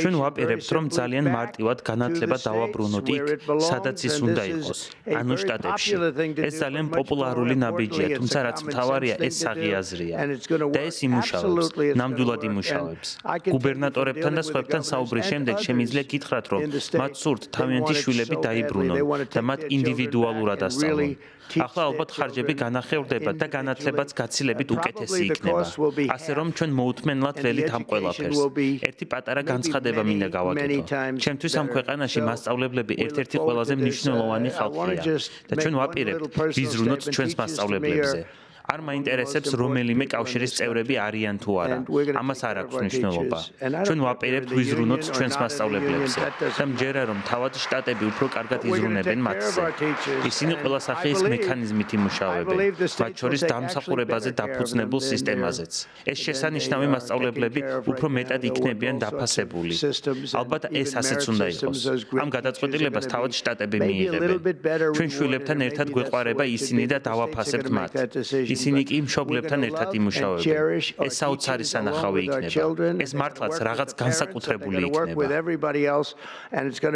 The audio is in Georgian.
ჩვენ ვაპირებთ, რომ ძალიან მარტივად განათლება დავაბრუნოთ იქ, სადაც ის უნდა იყოს, ანუ შტატებში. ეს ძალიან პოპულარული ნაბიჯია, თუმცა რაც მთავარია, ეს საღიაზრია და ეს იმუშავებს, ნამდვილად იმუშავებს. გუბერნატორებთან და სხვებთან საუბრის შემდეგ შემიძლია გითხრათ, რომ მათ სურთ თავიანთი შვილები დაიბრუნონ და მათ ინდივიდუალურად ასწავლონ. ახლა ალბათ ხარჯები განახევრდება და განათლებაც გაცილებით უკეთესი იქნება. ასე რომ ჩვენ მოუთმენლად ველით ამ ყველაფერს. ერთი პატარა განცხადება მინდა გავაკეთო. ჩემთვის ამ ქვეყანაში მასწავლებლები ერთ-ერთი ყველაზე მნიშვნელოვანი ხალხია და ჩვენ ვაპირებთ ვიზრუნოთ ჩვენს მასწავლებლებზე. არ მაინტერესებს რომელიმე კავშირის წევრები არიან თუ არა. ამას არ აქვს მნიშვნელობა. ჩვენ ვაპირებთ ვიზრუნოთ ჩვენს მასწავლებლებზე და მჯერა რომ თავად შტატები უფრო კარგად იზრუნებენ მათზე. ისინი ყველა სახის მექანიზმით იმუშავებენ, მათ შორის დამსახურებაზე დაფუძნებულ სისტემაზეც. ეს შესანიშნავი მასწავლებლები უფრო მეტად იქნებიან დაფასებული. ალბათ ეს ასეც უნდა იყოს. ამ გადაწყვეტილებას თავად შტატები მიიღებენ. ჩვენ შვილებთან ერთად გვეყვარება ისინი და დავაფასებთ მათ. ისინი კი მშობლებთან ერთად იმუშავებენ. ეს საოცარი სანახავი იქნება. ეს მართლაც რაღაც განსაკუთრებული იქნება.